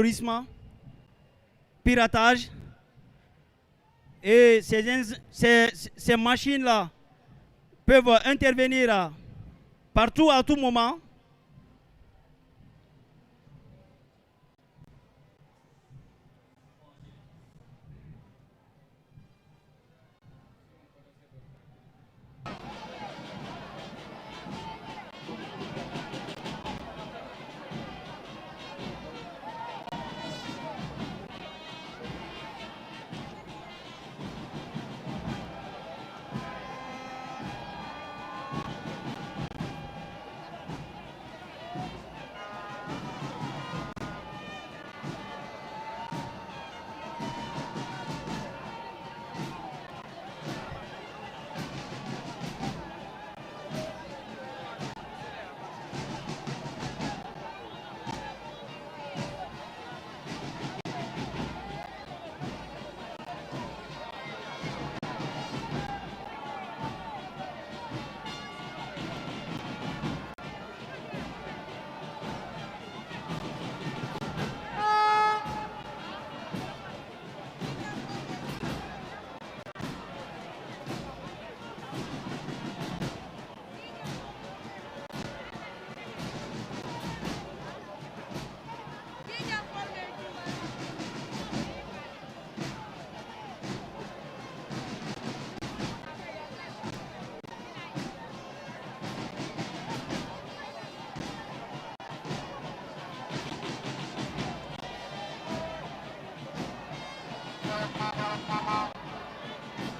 terrorisme, piratage. Et ces machines-là peuvent intervenir partout, à tout moment.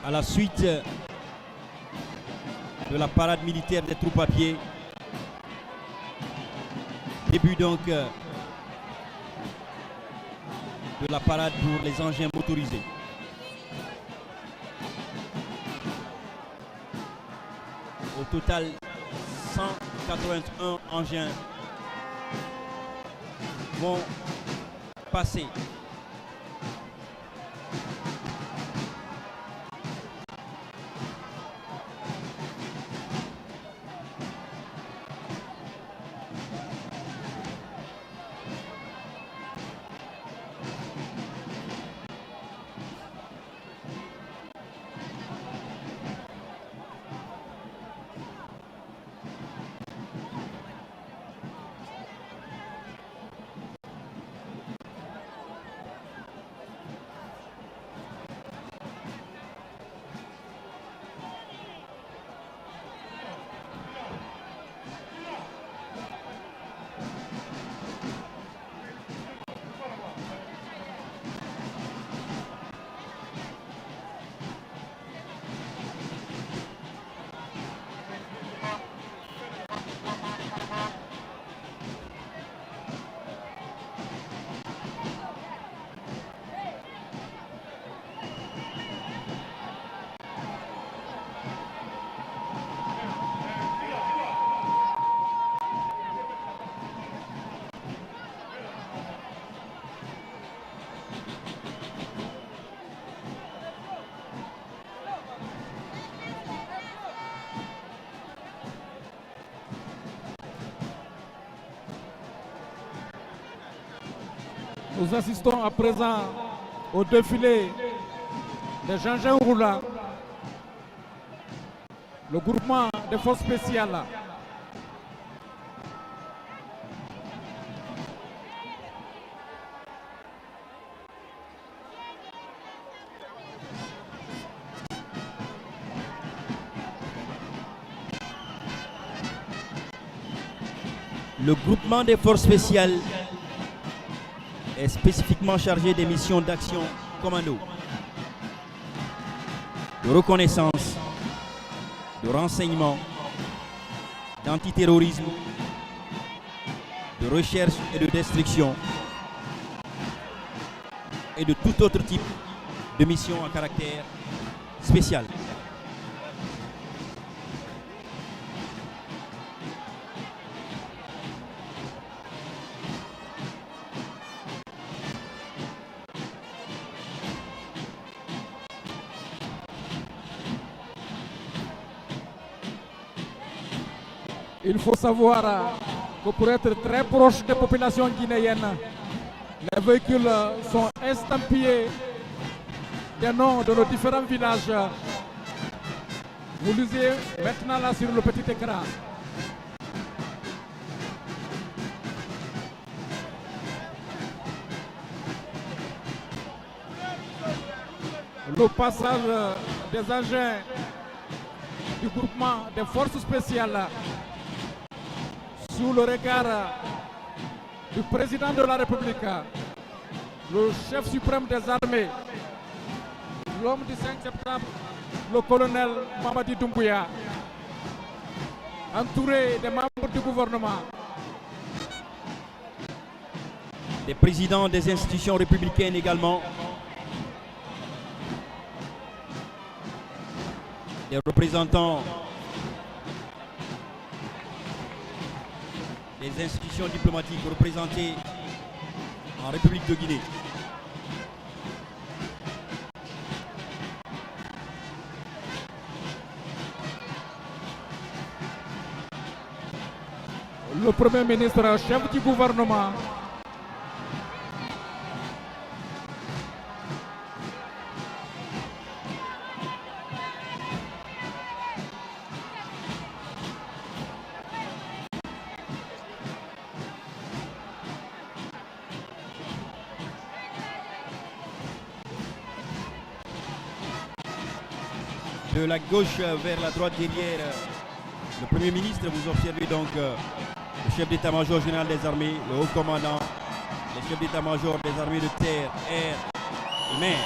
À la suite de la parade militaire des troupes à pied, début donc de la parade pour les engins motorisés. Au total, 181 engins vont passer. Nous assistons à présent au défilé des engins roulants, le groupement des forces spéciales. Le groupement des forces spéciales est spécifiquement chargé des missions d'action commando, de reconnaissance, de renseignement, d'antiterrorisme, de recherche et de destruction et de tout autre type de mission à caractère spécial. Il faut savoir que pour être très proche des populations guinéennes, Les véhicules sont estampillés des noms de nos différents villages. Vous lisez maintenant là sur le petit écran. Le passage des engins du groupement des forces spéciales sous le regard du président de la République, le chef suprême des armées, l'homme du 5 septembre, le colonel Mamadi Doumbouya, entouré des membres du gouvernement. Des présidents des institutions républicaines également. Des représentants des institutions diplomatiques représentées en République de Guinée. Le Premier ministre, chef du gouvernement, de la gauche vers la droite derrière le Premier ministre, vous observez donc le chef d'état-major général des armées, le haut commandant, le chef d'état-major des armées de terre, air et mer.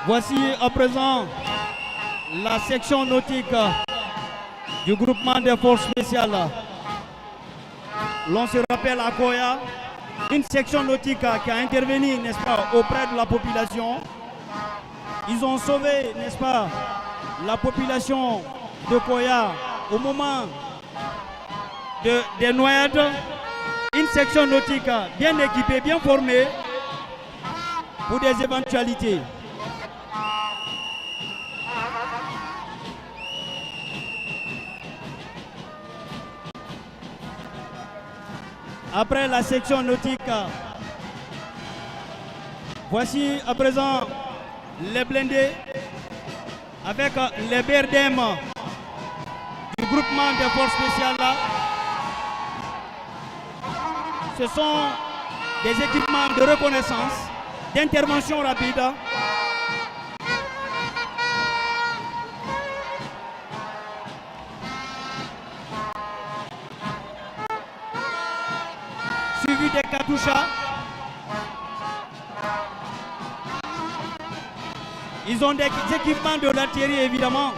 Voici à présent la section nautique du groupement des forces spéciales. L'on se rappelle à Koya, une section nautique qui a intervenu, n'est-ce pas, auprès de la population. Ils ont sauvé, n'est-ce pas, la population de Koya au moment des noyades. Une section nautique bien équipée, bien formée pour des éventualités. Après la section nautique, voici à présent les blindés avec les BRDM du groupement des forces spéciales. Ce sont des équipements de reconnaissance, d'intervention rapide. Suivi des Katusha. Ils ont des équipements de l'artillerie évidemment.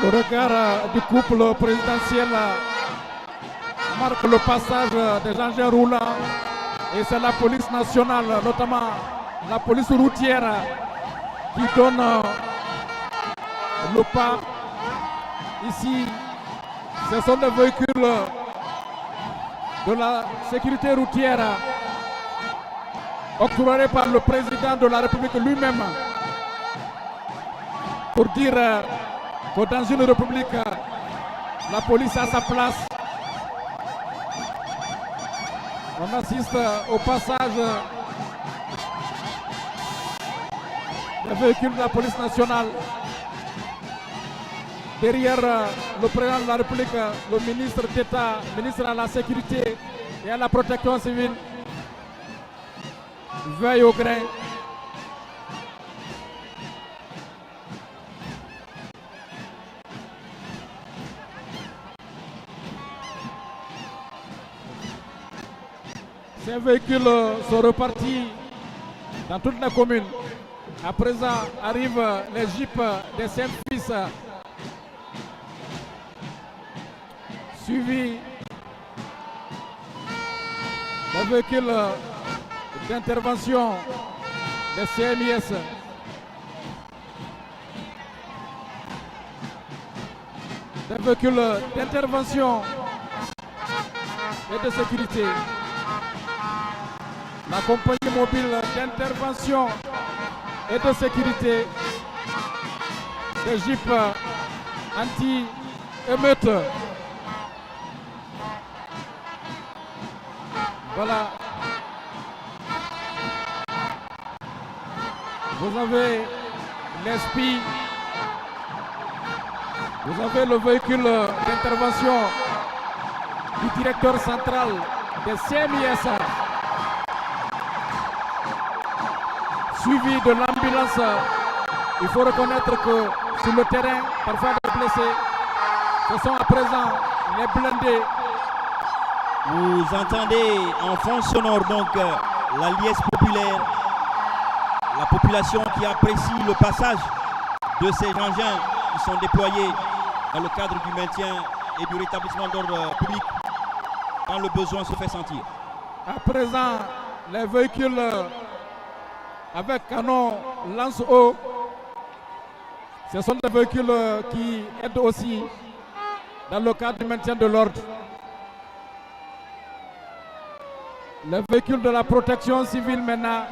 le regard du couple présidentiel marque le passage des engins roulants et c'est la police nationale, notamment la police routière, qui donne le pas. Ici, ce sont des véhicules de la sécurité routière octroyés par le président de la République lui-même pour dire que dans une république, la police a sa place. On assiste au passage des véhicules de la police nationale. Derrière le président de la République, le ministre d'État, ministre à la sécurité et à la protection civile, veille au grain. Ces véhicules sont repartis dans toutes les communes. À présent arrivent les jeeps des Saint-Fils, suivis des véhicules d'intervention des CMIS. Des véhicules d'intervention et de sécurité. La compagnie mobile d'intervention et de sécurité des jeeps anti-émeutes. Voilà. Vous avez l'ESPI. Vous avez le véhicule d'intervention du directeur central des CMIS, suivi de l'ambulance. Il faut reconnaître que sur le terrain, parfois des blessés, ce sont à présent les blindés. Vous entendez en fond sonore donc la liesse populaire, la population qui apprécie le passage de ces engins qui sont déployés dans le cadre du maintien et du rétablissement d'ordre public quand le besoin se fait sentir. À présent, les véhicules avec canon lance-eau, ce sont des véhicules qui aident aussi dans le cadre du maintien de l'ordre. Les véhicules de la protection civile maintenant.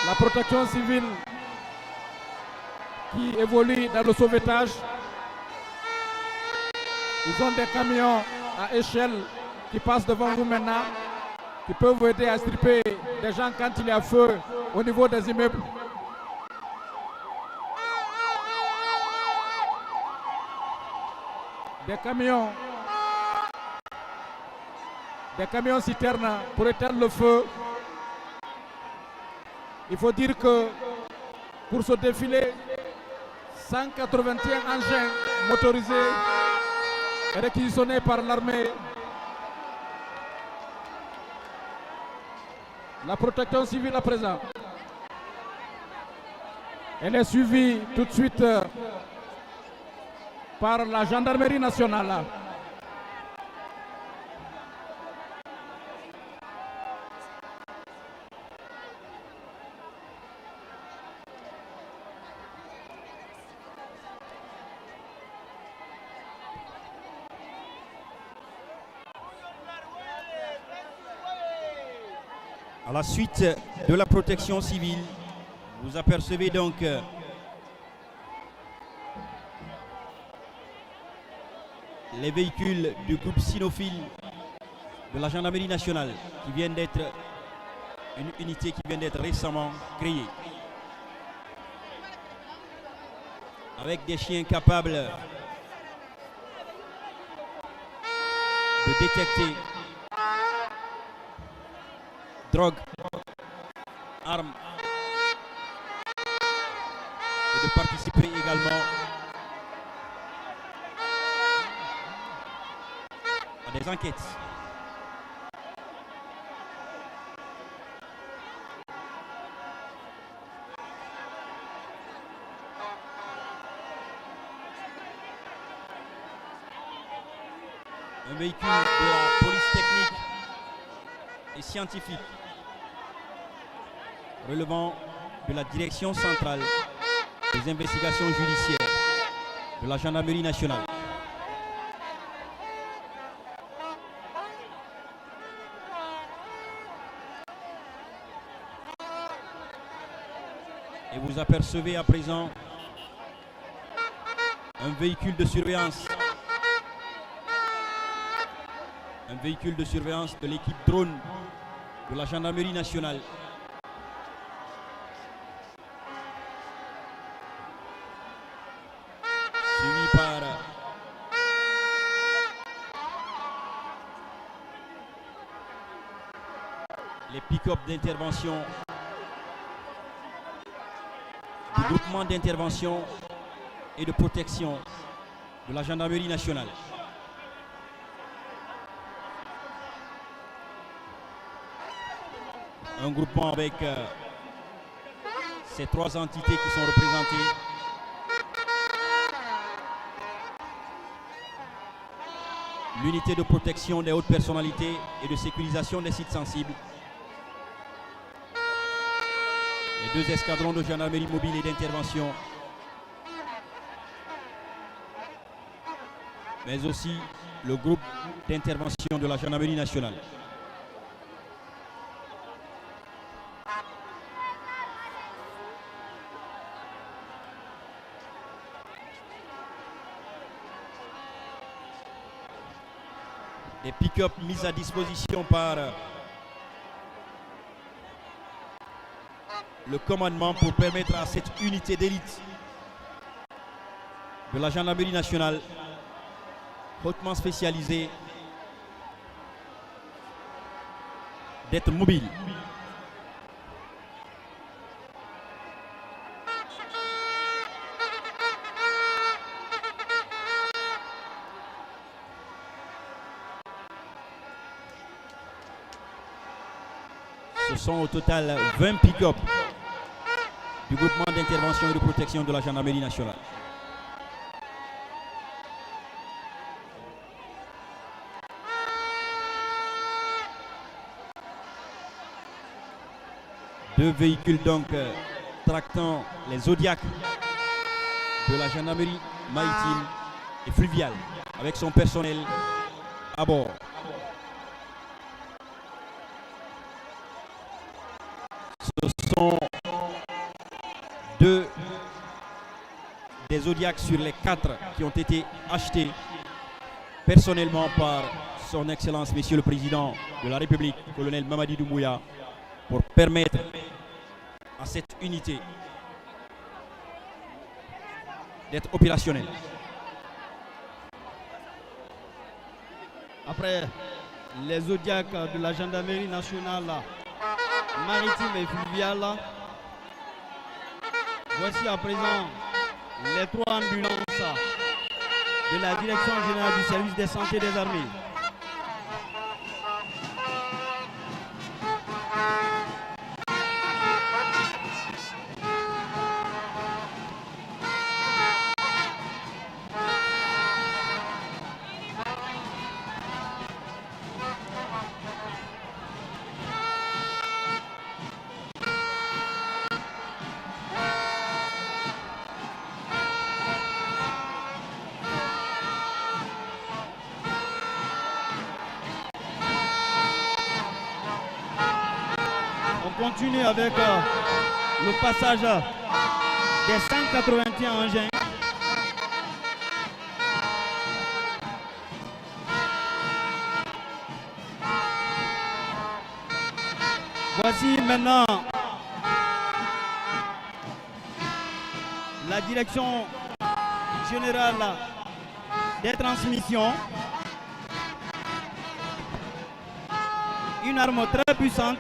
La protection civile qui évolue dans le sauvetage. Ils ont des camions à échelle qui passent devant vous maintenant, qui peuvent vous aider à stripper des gens quand il y a feu au niveau des immeubles. Des camions citernes pour éteindre le feu. Il faut dire que pour ce défilé, 181 engins motorisés réquisitionnés par l'armée. La protection civile à présent. Elle est suivie tout de suite par la gendarmerie nationale. À la suite de la protection civile, vous apercevez donc les véhicules du groupe cynophile de la gendarmerie nationale qui viennent d'être une unité qui vient d'être récemment créée. Avec des chiens capables de détecter drogue, armes et de participer également à des enquêtes. Un véhicule de la police technique et scientifique relevant de la direction centrale des investigations judiciaires de la gendarmerie nationale. Et vous apercevez à présent un véhicule de surveillance. Un véhicule de surveillance de l'équipe drone de la gendarmerie nationale. Suivi par les pick-up d'intervention du groupement d'intervention et de protection de la gendarmerie nationale. Un groupement avec ces trois entités qui sont représentées. l'unité de protection des hautes personnalités et de sécurisation des sites sensibles, les 2 escadrons de gendarmerie mobile et d'intervention, mais aussi le groupe d'intervention de la gendarmerie nationale. Des pick-up mis à disposition par le commandement pour permettre à cette unité d'élite de la gendarmerie nationale hautement spécialisée d'être mobile. Ce sont au total 20 pick-up du groupement d'intervention et de protection de la gendarmerie nationale. Deux véhicules donc tractant les Zodiacs de la gendarmerie maritime et fluviale avec son personnel à bord. Ce sont 2 des Zodiacs sur les 4 qui ont été achetés personnellement par son Excellence Monsieur le Président de la République, colonel Mamadi Doumbouya, pour permettre à cette unité d'être opérationnelle. Après les Zodiacs de la gendarmerie nationale maritime et fluviale, voici à présent les 3 ambulances de la Direction générale du service de santé des armées. On continue avec le passage des 181 engins. Voici maintenant la direction générale des transmissions. Une arme très puissante.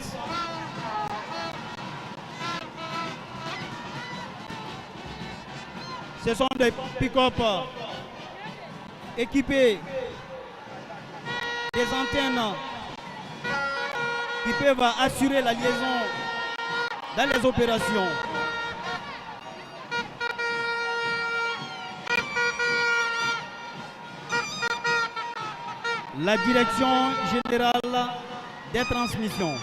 Ce sont des pick-up équipés des antennes qui peuvent assurer la liaison dans les opérations. La direction générale des transmissions.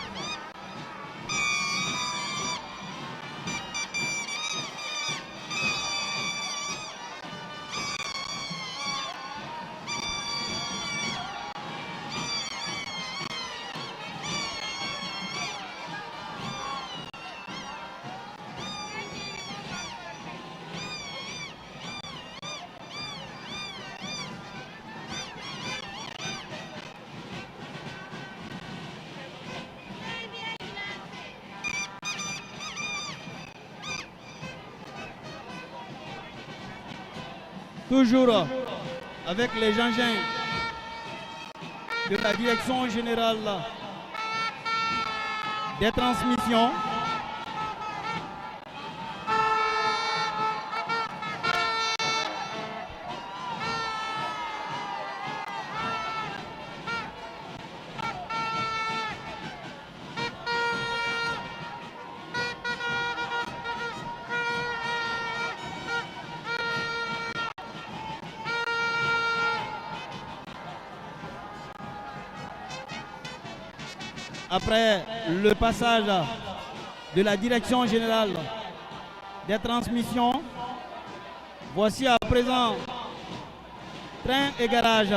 Toujours avec les engins de la direction générale des transmissions. après le passage de la Direction générale des transmissions, voici à présent train et garage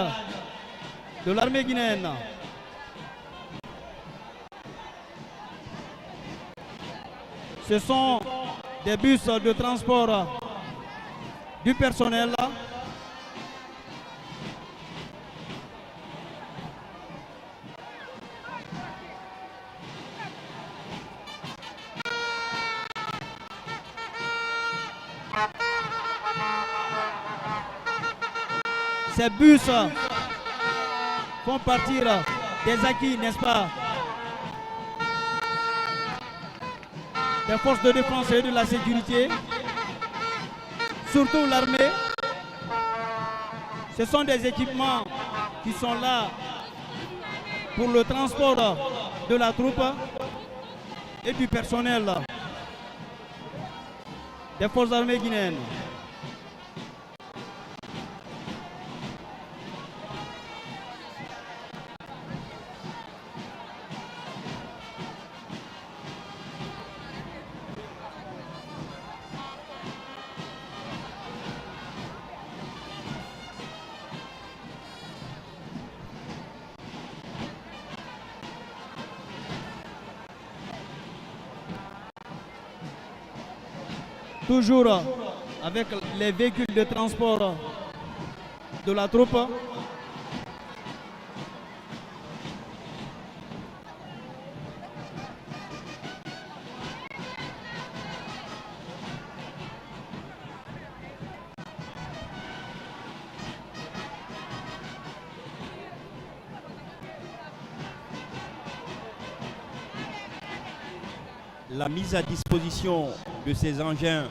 de l'armée guinéenne. Ce sont des bus de transport du personnel. Ces bus font partir des acquis, n'est-ce pas, des forces de défense et de la sécurité, surtout l'armée. Ce sont des équipements qui sont là pour le transport de la troupe et du personnel des forces armées guinéennes. Toujours avec les véhicules de transport de la troupe. La mise à disposition de ces engins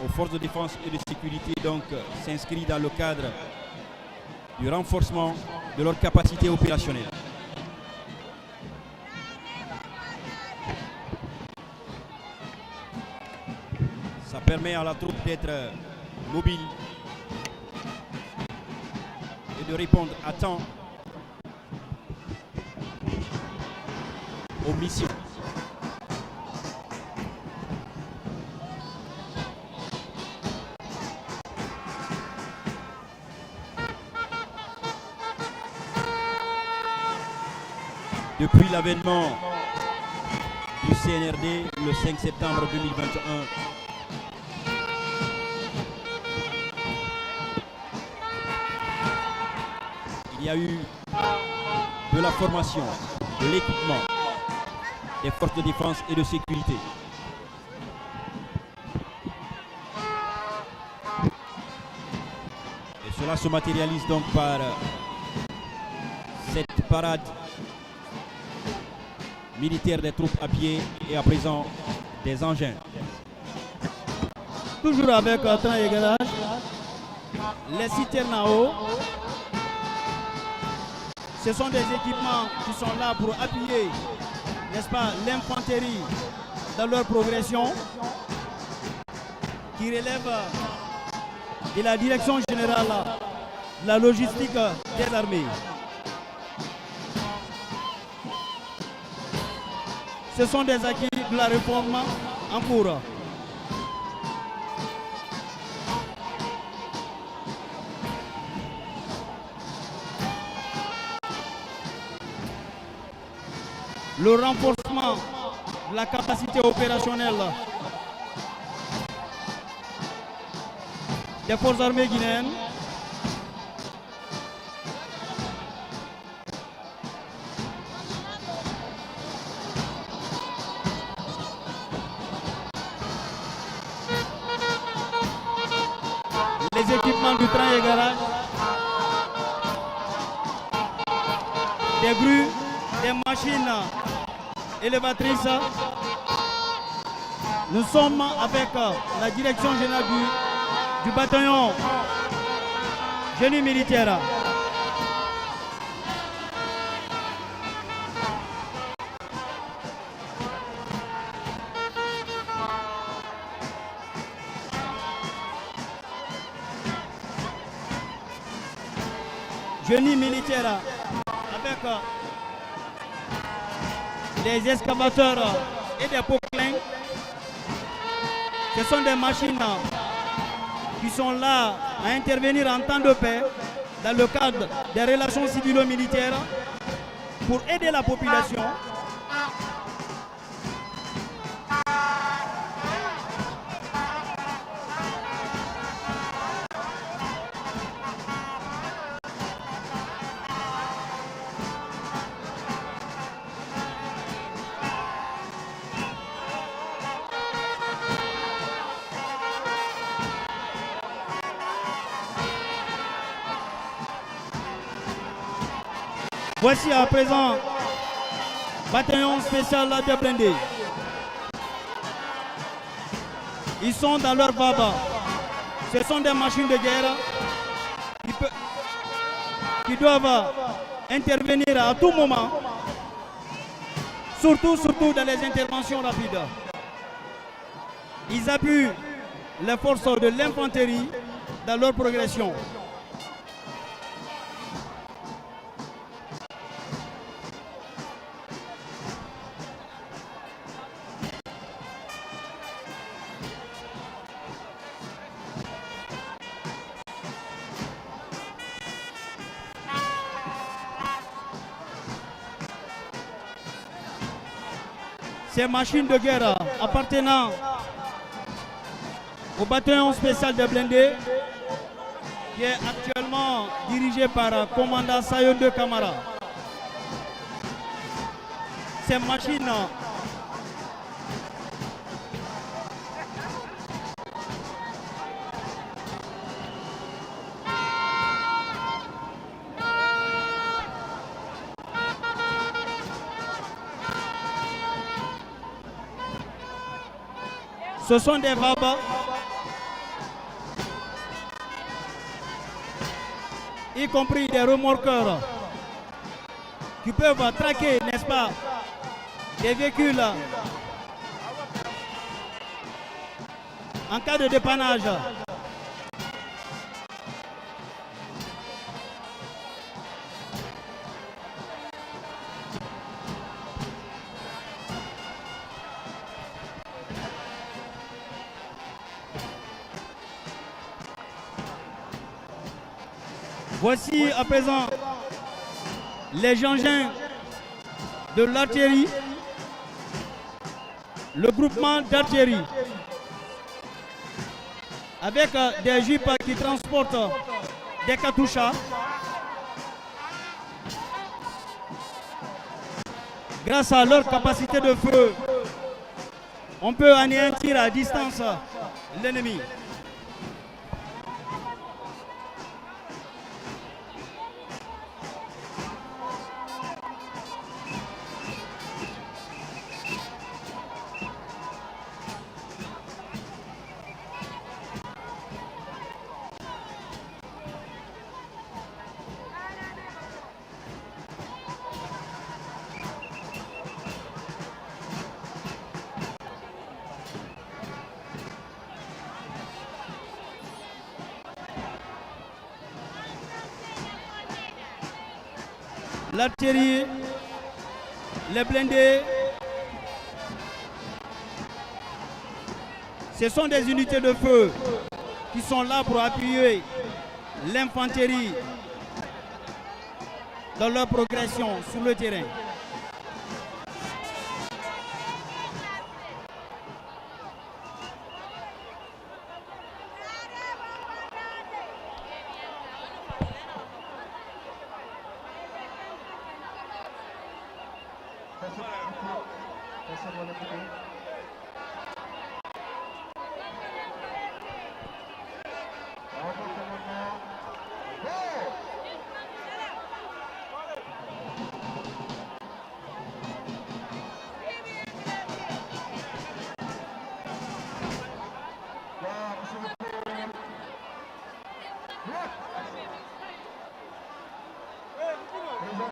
aux forces de défense et de sécurité donc s'inscrit dans le cadre du renforcement de leur capacité opérationnelle. Ça permet à la troupe d'être mobile et de répondre à temps aux missions. Depuis l'avènement du CNRD le 5 septembre 2021, il y a eu de la formation, de l'équipement des forces de défense et de sécurité. Et cela se matérialise donc par cette parade militaire des troupes à pied et à présent des engins. Toujours avec train et garage, les citernes en haut. Ce sont des équipements qui sont là pour appuyer, n'est-ce pas, l'infanterie dans leur progression, qui relève de la Direction générale de la logistique des armées. Ce sont des acquis de la réforme en cours. Le renforcement de la capacité opérationnelle des forces armées guinéennes. Les équipements du train et garage, des grues, des machines élévatrices. Nous sommes avec la direction générale du bataillon génie militaire. Génie militaire avec des excavateurs et des poclins. Ce sont des machines qui sont là à intervenir en temps de paix dans le cadre des relations civilo-militaires pour aider la population. Voici à présent bataillon spécial de blindés. Ils sont dans leur baba. Ce sont des machines de guerre qui doivent intervenir à tout moment, surtout dans les interventions rapides. Ils appuient les forces de l'infanterie dans leur progression. Ces machines de guerre appartenant au bataillon spécial de blindés qui est actuellement dirigé par le commandant Sayo de Camara. Ces machines ce sont des vabas y compris des remorqueurs qui peuvent traquer, n'est-ce pas, des véhicules en cas de dépannage. Voici à présent les engins de l'artillerie, le groupement d'artillerie, avec des jeeps qui transportent des cartouches. Grâce à leur capacité de feu, on peut anéantir à distance l'ennemi. L'artillerie, les blindés, ce sont des unités de feu qui sont là pour appuyer l'infanterie dans leur progression sur le terrain. Assalamualaikum.